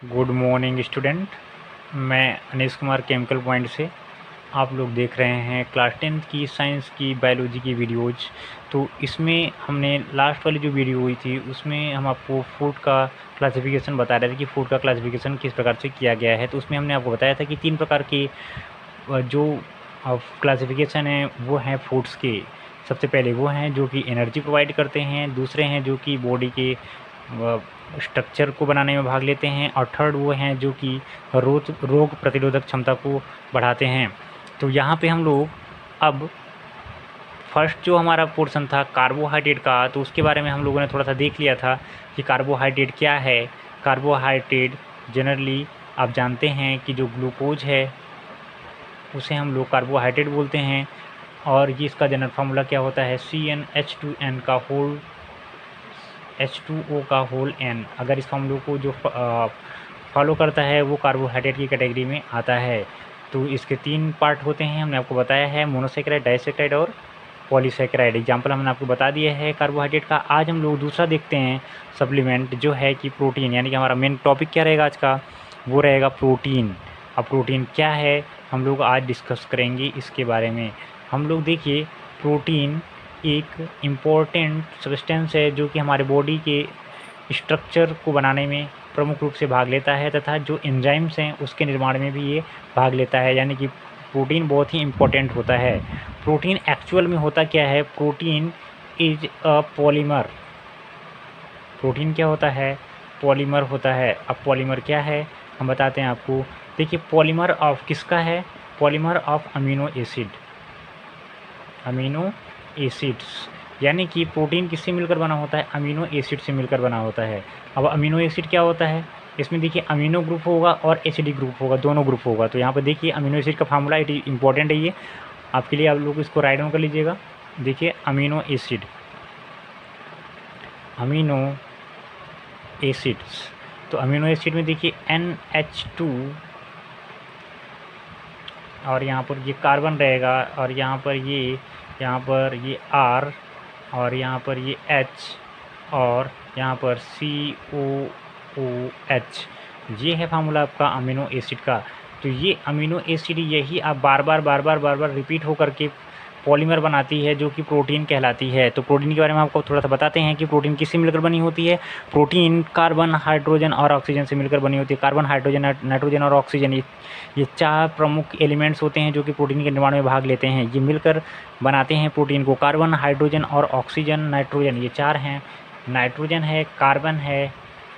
Good morning student. मैं Anish Kumar chemical point से। आप लोग देख रहे हैं क्लास 10th की साइंस की बायोलॉजी की वीडियोज़। तो इसमें हमने लास्ट वाली जो वीडियो हुई थी उसमें हम आपको फूड का क्लासिफिकेशन बता रहे थे कि फूड का क्लासिफिकेशन किस प्रकार से किया गया है। तो उसमें हमने आपको बताया था कि 3 प्रकार के जो क्लासिफिकेशन है वो हैं फूड्स के। सबसे पहले वो हैं जो कि एनर्जी प्रोवाइड करते हैं, दूसरे हैं जो कि बॉडी के स्ट्रक्चर को बनाने में भाग लेते हैं, और थर्ड वो हैं जो कि रोग प्रतिरोधक क्षमता को बढ़ाते हैं। तो यहाँ पे हम लोग अब फर्स्ट जो हमारा पोर्शन था कार्बोहाइड्रेट का, तो उसके बारे में हम लोगों ने थोड़ा सा देख लिया था कि कार्बोहाइड्रेट क्या है। कार्बोहाइड्रेट जनरली आप जानते हैं कि जो ग्लूकोज है उसे हम लोग कार्बोहाइड्रेट बोलते हैं, और ये इसका जनरल फार्मूला क्या होता है CnH2n का होल H2O का होल n। अगर इस फार्मूले को जो फॉलो करता है वो कार्बोहाइड्रेट की कैटेगरी में आता है। तो इसके 3 पार्ट होते हैं, हमने आपको बताया है, मोनोसेकेराइड, डाइसेकेराइड और पॉलीसेकेराइड। एग्जाम्पल हमने आपको बता दिया है कार्बोहाइड्रेट का। आज हम लोग दूसरा देखते हैं सप्लीमेंट, जो है कि प्रोटीन, यानी कि हमारा मेन टॉपिक क्या रहेगा आज का, वो रहेगा प्रोटीन। अब प्रोटीन क्या है हम लोग आज डिस्कस करेंगे इसके बारे में। हम लोग देखिए, प्रोटीन एक इम्पॉर्टेंट सब्सटेंस है जो कि हमारे बॉडी के स्ट्रक्चर को बनाने में प्रमुख रूप से भाग लेता है, तथा जो एंजाइम्स हैं उसके निर्माण में भी ये भाग लेता है। यानी कि प्रोटीन बहुत ही इम्पोर्टेंट होता है। प्रोटीन एक्चुअल में होता क्या है, protein is a polymer. Protein क्या होता है, पॉलीमर होता है। अब पॉलीमर क्या है हम बताते हैं आपको। देखिए, पॉलीमर ऑफ किसका है, polymer of amino acid. Amino acids, यानी कि प्रोटीन किससे मिलकर बना होता है, अमीनो एसिड से मिलकर बना होता है। अब अमीनो एसिड क्या होता है, इसमें देखिए अमीनो ग्रुप होगा और एसिडिक ग्रुप होगा, दोनों ग्रुप होगा। तो यहाँ पर देखिए अमीनो एसिड का फार्मूला इट इम्पॉर्टेंट है, ये आपके लिए, आप लोग इसको राइट डाउन कर लीजिएगा। देखिए अमीनो एसिड, अमीनो एसिड्स, तो अमीनो एसिड में देखिए NH2, और यहाँ पर ये कार्बन रहेगा, और यहाँ पर ये R, और यहाँ पर ये H, और यहाँ पर COOH। ये है फार्मूला आपका अमीनो एसिड का। तो ये अमीनो एसिड यही आप बार बार रिपीट होकर के पॉलीमर बनाती है, जो कि प्रोटीन कहलाती है। तो प्रोटीन के बारे में आपको थोड़ा सा बताते हैं कि प्रोटीन किससे मिलकर बनी होती है। प्रोटीन कार्बन, हाइड्रोजन और ऑक्सीजन से मिलकर बनी होती है। कार्बन, हाइड्रोजन, नाइट्रोजन और ऑक्सीजन, ये 4 प्रमुख एलिमेंट्स होते हैं जो कि प्रोटीन के निर्माण में भाग लेते हैं। ये मिलकर बनाते हैं प्रोटीन को। कार्बन, हाइड्रोजन और ऑक्सीजन, नाइट्रोजन, ये 4 हैं। नाइट्रोजन है, कार्बन है,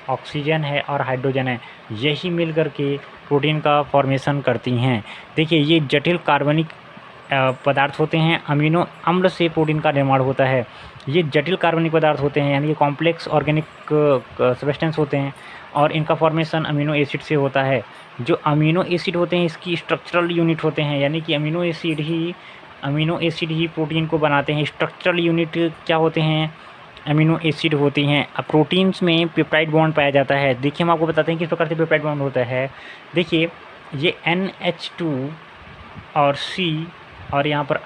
ऑक्सीजन है और हाइड्रोजन है। यही मिल कर के प्रोटीन का फॉर्मेशन करती हैं। देखिए, ये जटिल कार्बनिक पदार्थ होते हैं। अमीनो अम्ल से प्रोटीन का निर्माण होता है। ये जटिल कार्बनिक पदार्थ होते हैं, यानी कि कॉम्प्लेक्स ऑर्गेनिक सब्सटेंस होते हैं, और इनका फॉर्मेशन अमीनो एसिड से होता है। जो अमीनो एसिड होते हैं इसकी स्ट्रक्चरल यूनिट होते हैं, यानी कि अमीनो एसिड ही प्रोटीन को बनाते हैं। स्ट्रक्चरल यूनिट क्या होते हैं, अमीनो एसिड होती हैं। अब प्रोटीन्स में पेप्टाइड बॉन्ड पाया जाता है। देखिए, हम आपको बताते हैं किस प्रकार से पेप्टाइड बॉन्ड होता है। देखिए, ये NH2 और C, और यहाँ पर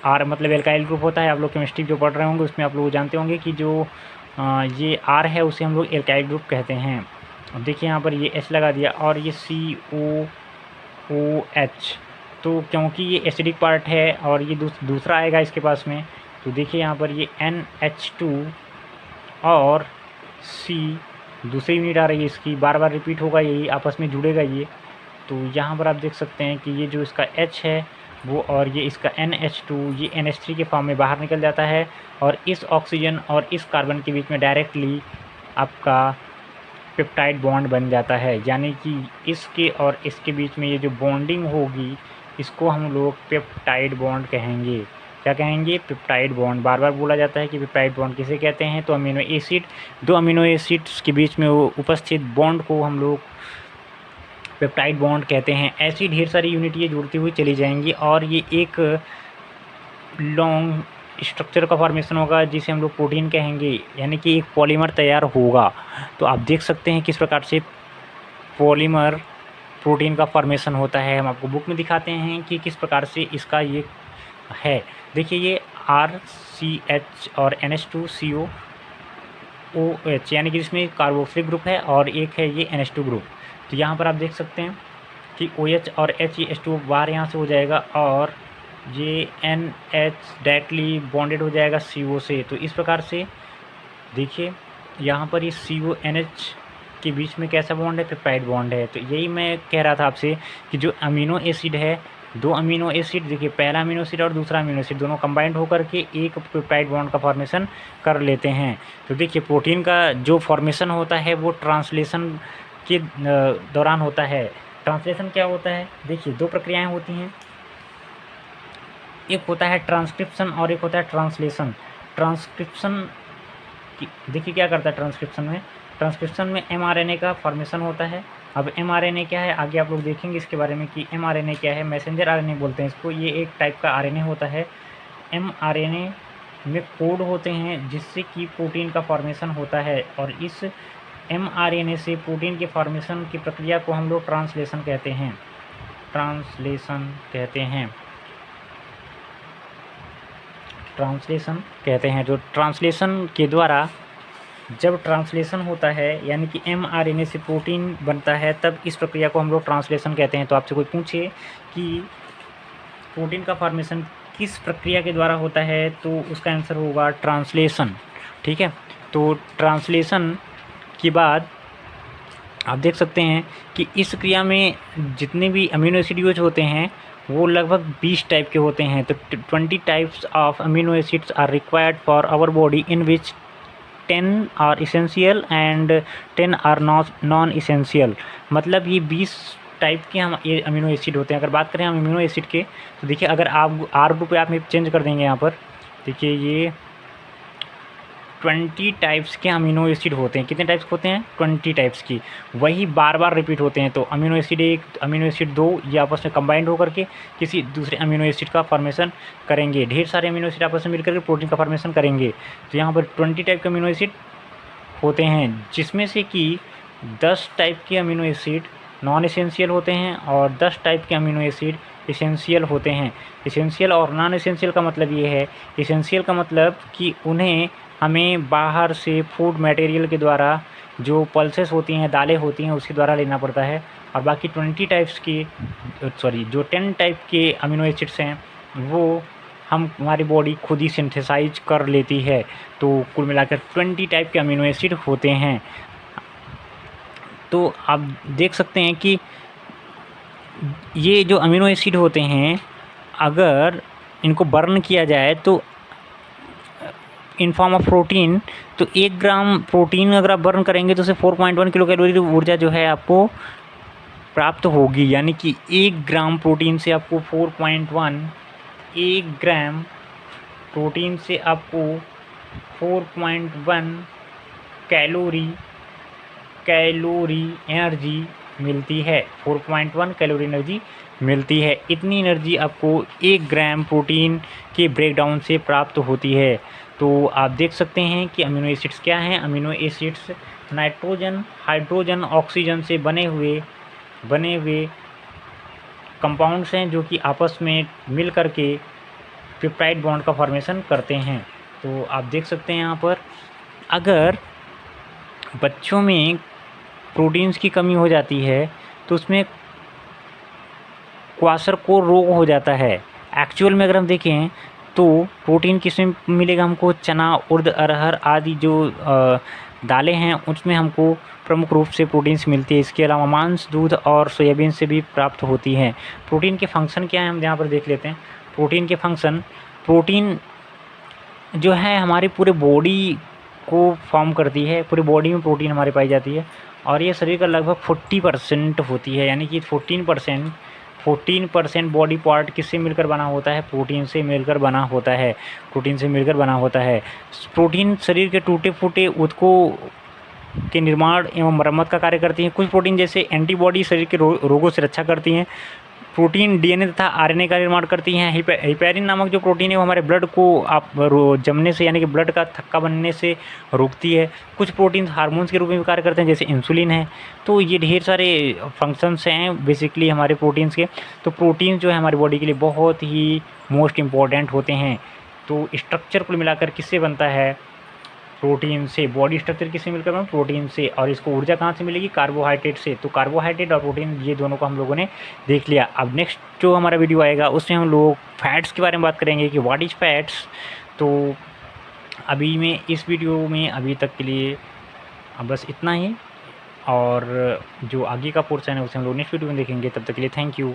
R मतलब एल्काइल ग्रुप होता है। आप लोग केमिस्ट्री जो पढ़ रहे होंगे उसमें आप लोग जानते होंगे कि जो ये R है उसे हम लोग एल्काइल ग्रुप कहते हैं। अब देखिए यहाँ पर ये H लगा दिया, और ये COOH, तो क्योंकि ये एसिडिक पार्ट है और ये दूसरा आएगा इसके पास में। तो देखिए यहाँ पर ये NH2 और C, दूसरी यूनिट आ रही है इसकी, बार बार रिपीट होगा, यही आपस में जुड़ेगा ये। तो यहाँ पर आप देख सकते हैं कि ये जो इसका H है वो, और ये इसका NH2, ये NH3 के फॉर्म में बाहर निकल जाता है, और इस ऑक्सीजन और इस कार्बन के बीच में डायरेक्टली आपका पेप्टाइड बॉन्ड बन जाता है। यानी कि इसके और इसके बीच में ये जो बॉन्डिंग होगी इसको हम लोग पेप्टाइड बॉन्ड कहेंगे। क्या कहेंगे, पेप्टाइड बॉन्ड। बार बार बोला जाता है कि पेप्टाइड बॉन्ड किसे कहते हैं, तो अमीनो एसिड, 2 अमीनो एसिड्स के बीच में वो उपस्थित बॉन्ड को हम लोग पेप्टाइड बॉन्ड कहते हैं। ऐसी ढेर सारी यूनिट ये जुड़ती हुई चली जाएंगी, और ये एक लॉन्ग स्ट्रक्चर का फॉर्मेशन होगा जिसे हम लोग प्रोटीन कहेंगे, यानी कि एक पॉलीमर तैयार होगा। तो आप देख सकते हैं किस प्रकार से पॉलीमर प्रोटीन का फॉर्मेशन होता है। हम आपको बुक में दिखाते हैं कि किस प्रकार से इसका ये है। देखिए, ये RCH और NH2CO OH, यानी कि इसमें कार्बोक्सिलिक ग्रुप है और एक है ये NH2 ग्रुप। तो यहाँ पर आप देख सकते हैं कि OH और H, ये H2 बाहर यहाँ से हो जाएगा और ये NH डायरेक्टली बॉन्डेड हो जाएगा CO से। तो इस प्रकार से देखिए यहाँ पर ये CONH के बीच में कैसा बॉन्ड है, पेप्टाइड बॉन्ड है। तो यही मैं कह रहा था आपसे कि जो अमीनो एसिड है, दो अमीनो एसिड, देखिए पहला अमीनो एसिड और दूसरा अमीनो एसिड दोनों कंबाइंड होकर के एक पेप्टाइड बॉन्ड का फॉर्मेशन कर लेते हैं। तो देखिए प्रोटीन का जो फॉर्मेशन होता है वो ट्रांसलेशन के दौरान होता है। ट्रांसलेशन क्या होता है, देखिए दो प्रक्रियाएं होती हैं, एक होता है ट्रांसक्रिप्शन और एक होता है ट्रांसलेशन। ट्रांसक्रिप्शन देखिए क्या करता है ट्रांसक्रिप्शन में mRNA का फॉर्मेशन होता है। अब mRNA क्या है, आगे आप लोग देखेंगे इसके बारे में कि mRNA क्या है। मैसेंजर RNA बोलते हैं इसको, ये एक टाइप का RNA होता है। mRNA में कोड होते हैं जिससे कि प्रोटीन का फॉर्मेशन होता है, और इस mRNA से प्रोटीन के फॉर्मेशन की प्रक्रिया को हम लोग ट्रांसलेशन कहते हैं। ट्रांसलेशन कहते हैं। जो ट्रांसलेशन के द्वारा जब ट्रांसलेशन होता है यानी कि mRNA से प्रोटीन बनता है, तब इस प्रक्रिया को हम लोग ट्रांसलेशन कहते हैं। तो आपसे कोई पूछे कि प्रोटीन का फॉर्मेशन किस प्रक्रिया के द्वारा होता है, तो उसका आंसर होगा ट्रांसलेशन। ठीक है, तो ट्रांसलेशन के बाद आप देख सकते हैं कि इस क्रिया में जितने भी अमीनो एसिड यूज होते हैं वो लगभग 20 टाइप के होते हैं। तो 20 types of amino acids are required for our body, in which 10 are essential and 10 are non essential. मतलब ये 20 टाइप के हम ये अमीनो एसिड होते हैं। अगर बात करें हम अमीनो एसिड के, तो देखिए अगर आप आर ग्रुप पे आप चेंज कर देंगे यहाँ पर, देखिए ये 20 टाइप्स के अमीनो एसिड होते हैं। कितने टाइप्स होते हैं, 20 टाइप्स की। वही बार बार रिपीट होते हैं। तो अमीनो एसिड 1, अमीनो एसिड 2 ये आपस में कंबाइंड होकर के किसी दूसरे अमीनो एसिड का फॉर्मेशन करेंगे। ढेर सारे अमीनो एसिड आपस में मिलकर के प्रोटीन का फॉर्मेशन करेंगे। तो यहाँ पर 20 टाइप के अमीनो एसिड होते हैं, जिसमें से कि 10 टाइप के अमीनो एसिड नॉन इसेंशियल होते हैं और 10 टाइप के अमीनो एसिड इसेंशियल होते हैं। इसेंशियल और नॉन इसेंशियल का मतलब ये है, इसेंशियल का मतलब कि उन्हें हमें बाहर से फूड मटेरियल के द्वारा जो पल्सेस होती हैं, दालें होती हैं, उसके द्वारा लेना पड़ता है। और बाकी 20 टाइप्स की जो 10 टाइप के अमीनो एसिड्स हैं वो हमारी बॉडी खुद ही सिंथेसाइज कर लेती है। तो कुल मिलाकर 20 टाइप के अमीनो एसिड होते हैं। तो आप देख सकते हैं कि ये जो अमीनो एसिड होते हैं, अगर इनको बर्न किया जाए तो इन फॉर्म ऑफ प्रोटीन, तो 1 ग्राम प्रोटीन अगर आप बर्न करेंगे तो उसे 4.1 किलो कैलोरी ऊर्जा जो है आपको प्राप्त होगी। यानी कि 1 ग्राम प्रोटीन से आपको 1 ग्राम प्रोटीन से आपको 4.1 कैलोरी एनर्जी मिलती है। 4.1 कैलोरी एनर्जी मिलती है। इतनी एनर्जी आपको 1 ग्राम प्रोटीन के ब्रेकडाउन से प्राप्त होती है। तो आप देख सकते हैं कि अमीनो एसिड्स क्या हैं। Amino acids nitrogen, hydrogen, oxygen से बने हुए कंपाउंड्स हैं, जो कि आपस में मिल कर के पेप्टाइड बॉन्ड का फॉर्मेशन करते हैं। तो आप देख सकते हैं यहाँ पर, अगर बच्चों में प्रोटीन्स की कमी हो जाती है तो उसमें क्वाशरकोर रोग हो जाता है। एक्चुअल में अगर हम देखें तो प्रोटीन किसमें मिलेगा हमको, चना, उर्द, अरहर आदि जो दालें हैं उसमें हमको प्रमुख रूप से प्रोटीन्स मिलती है। इसके अलावा मांस, दूध और सोयाबीन से भी प्राप्त होती हैं। प्रोटीन के फंक्शन क्या है हम यहाँ पर देख लेते हैं। प्रोटीन के फंक्शन, प्रोटीन जो है हमारी पूरे बॉडी को फॉर्म करती है। पूरी बॉडी में प्रोटीन हमारी पाई जाती है और ये शरीर का लगभग 40% होती है। यानी कि 14% बॉडी पार्ट किससे मिलकर बना होता है, प्रोटीन से मिलकर बना होता है। प्रोटीन शरीर के टूटे फूटे ऊतकों के निर्माण एवं मरम्मत का कार्य करती हैं। कुछ प्रोटीन जैसे एंटीबॉडी शरीर के रोगों से रक्षा करती हैं। प्रोटीन डीएनए तथा आरएनए का निर्माण करती हैं। हिपैरिन नामक जो प्रोटीन है वो हमारे ब्लड को जमने से, यानी कि ब्लड का थक्का बनने से रोकती है। कुछ प्रोटीन हार्मोन्स के रूप में भी कार्य करते हैं, जैसे इंसुलिन है। तो ये ढेर सारे फंक्शंस हैं बेसिकली हमारे प्रोटीन्स के। तो प्रोटीन जो है हमारी बॉडी के लिए बहुत ही मोस्ट इम्पॉर्टेंट होते हैं। तो स्ट्रक्चर कुल मिलाकर किससे बनता है, प्रोटीन से। बॉडी स्ट्रक्चर किससे मिलकर बना? प्रोटीन से। और इसको ऊर्जा कहाँ से मिलेगी? कार्बोहाइड्रेट से। तो कार्बोहाइड्रेट और प्रोटीन ये दोनों को हम लोगों ने देख लिया। अब नेक्स्ट जो हमारा वीडियो आएगा उसमें हम लोग फैट्स के बारे में बात करेंगे कि व्हाट इज़ फैट्स। तो अभी मैं इस वीडियो में अभी तक के लिए बस इतना ही, और जो आगे का पोर्शन है उसे हम लोग नेक्स्ट वीडियो में देखेंगे। तब तक के लिए थैंक यू।